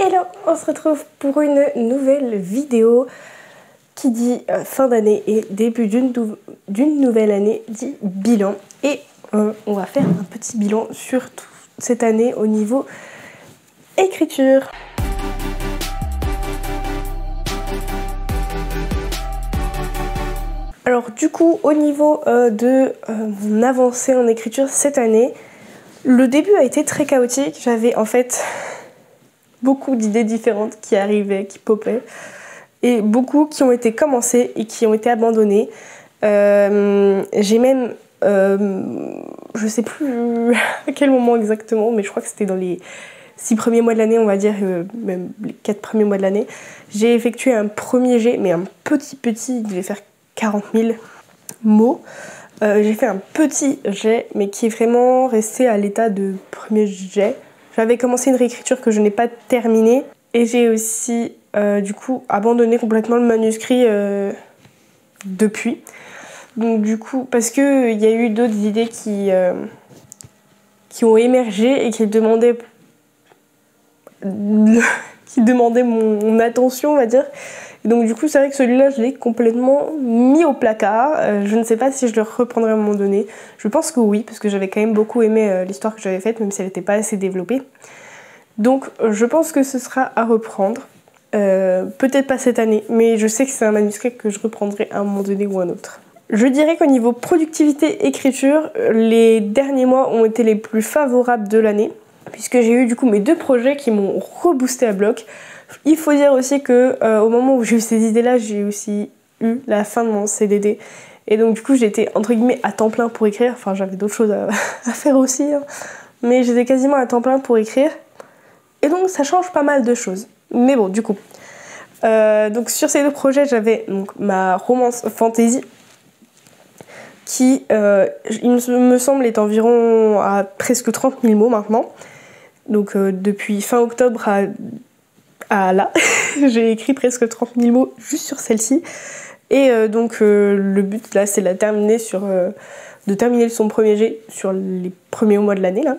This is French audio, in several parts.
Hello, on se retrouve pour une nouvelle vidéo qui dit fin d'année et début d'une nouvelle année dit bilan. Et on va faire un petit bilan sur toute cette année au niveau écriture. Alors du coup au niveau de mon avancée en écriture cette année, le début a été très chaotique. J'avais en fait beaucoup d'idées différentes qui arrivaient, qui popaient, et beaucoup qui ont été commencées et qui ont été abandonnées. J'ai même, je sais plus à quel moment exactement, mais je crois que c'était dans les 6 premiers mois de l'année, on va dire, même les 4 premiers mois de l'année, j'ai effectué un premier jet, mais un petit, il devait faire 40 000 mots. J'ai fait un petit jet, mais qui est vraiment resté à l'état de premier jet. J'avais commencé une réécriture que je n'ai pas terminée, et j'ai aussi du coup abandonné complètement le manuscrit depuis. Donc du coup, parce que il y a eu d'autres idées qui ont émergé et qui demandaient mon attention, on va dire. Et donc du coup c'est vrai que celui-là je l'ai complètement mis au placard. Je ne sais pas si je le reprendrai à un moment donné. Je pense que oui, parce que j'avais quand même beaucoup aimé l'histoire que j'avais faite, même si elle n'était pas assez développée. Donc je pense que ce sera à reprendre. Peut-être pas cette année, mais je sais que c'est un manuscrit que je reprendrai à un moment donné ou un autre. Je dirais qu'au niveau productivité écriture, les derniers mois ont été les plus favorables de l'année, puisque j'ai eu du coup mes 2 projets qui m'ont reboosté à bloc. Il faut dire aussi que au moment où j'ai eu ces idées-là, j'ai aussi eu la fin de mon CDD. Et donc du coup j'étais entre guillemets à temps plein pour écrire. Enfin j'avais d'autres choses à faire aussi, hein. Mais j'étais quasiment à temps plein pour écrire. Et donc ça change pas mal de choses. Mais bon du coup. Donc sur ces 2 projets j'avais donc ma romance fantasy qui il me semble est environ à presque 30 000 mots maintenant. Donc depuis fin octobre à là, j'ai écrit presque 30 000 mots juste sur celle-ci. Et donc le but là c'est de terminer son premier jet sur les premiers mois de l'année là.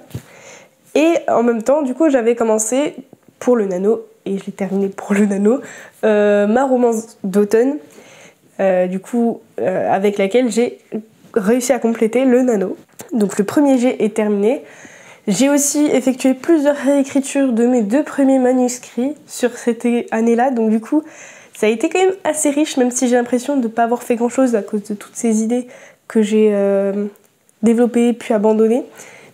Et en même temps du coup j'avais commencé pour le nano, et je l'ai terminé pour le nano, ma romance d'automne, du coup avec laquelle j'ai réussi à compléter le nano. Donc le premier jet est terminé. J'ai aussi effectué plusieurs réécritures de mes 2 premiers manuscrits sur cette année-là, donc du coup ça a été quand même assez riche, même si j'ai l'impression de ne pas avoir fait grand-chose à cause de toutes ces idées que j'ai développées puis abandonnées.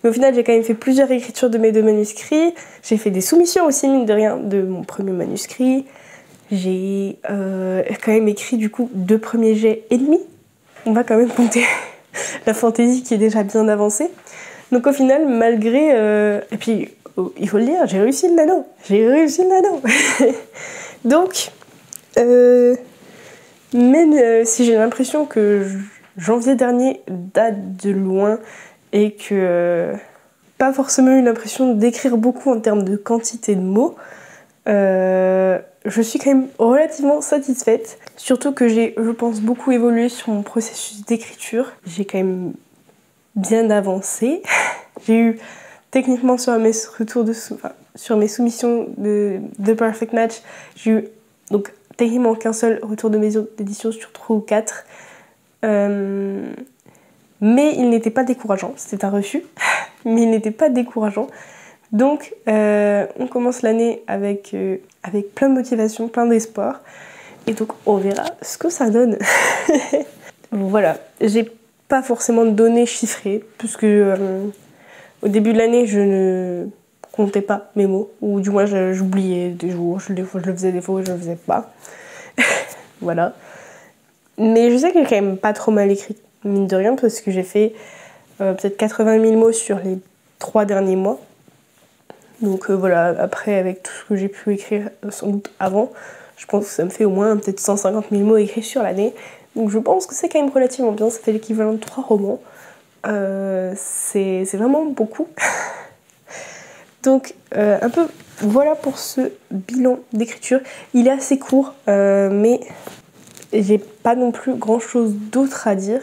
Mais au final j'ai quand même fait plusieurs réécritures de mes 2 manuscrits. J'ai fait des soumissions aussi, mine de rien, de mon premier manuscrit. J'ai quand même écrit du coup 2 premiers jets et demi. On va quand même compter la fantaisie qui est déjà bien avancée. Donc au final, malgré... Et puis, il faut le dire, j'ai réussi le nano. Donc, même si j'ai l'impression que janvier dernier date de loin et que pas forcément eu l'impression d'écrire beaucoup en termes de quantité de mots, je suis quand même relativement satisfaite. Surtout que j'ai, je pense, beaucoup évolué sur mon processus d'écriture. J'ai quand même bien avancé. J'ai eu techniquement sur mes soumissions de Perfect Match, j'ai eu donc techniquement qu'un seul retour de maison d'édition sur 3 ou 4. Mais il n'était pas décourageant, c'était un refus, mais il n'était pas décourageant. Donc on commence l'année avec plein de motivation, plein d'espoir. Et donc on verra ce que ça donne. Bon voilà, j'ai pas forcément de données chiffrées, puisque au début de l'année je ne comptais pas mes mots, ou du moins j'oubliais des jours, des fois je le faisais, des fois je le faisais pas. Voilà. Mais je sais que j'ai quand même pas trop mal écrit, mine de rien, parce que j'ai fait peut-être 80 000 mots sur les 3 derniers mois. Donc voilà, après avec tout ce que j'ai pu écrire sans doute avant, je pense que ça me fait au moins peut-être 150 000 mots écrits sur l'année. Donc je pense que c'est quand même relativement bien, ça fait l'équivalent de 3 romans. C'est vraiment beaucoup. Donc un peu voilà pour ce bilan d'écriture. Il est assez court, mais j'ai pas non plus grand chose d'autre à dire.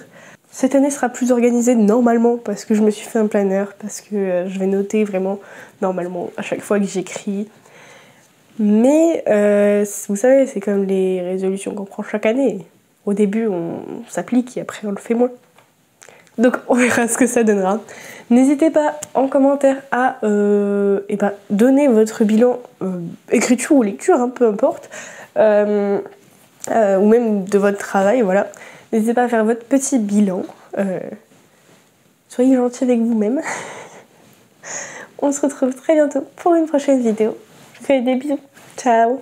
Cette année sera plus organisée normalement parce que je me suis fait un planner, parce que je vais noter vraiment normalement à chaque fois que j'écris Mais vous savez, c'est comme les résolutions qu'on prend chaque année. Au début, on s'applique et après, on le fait moins. Donc, on verra ce que ça donnera. N'hésitez pas en commentaire à donner votre bilan écriture ou lecture, hein, peu importe. Ou même de votre travail, voilà. N'hésitez pas à faire votre petit bilan. Soyez gentils avec vous-même. On se retrouve très bientôt pour une prochaine vidéo. Je vous fais des bisous. Ciao!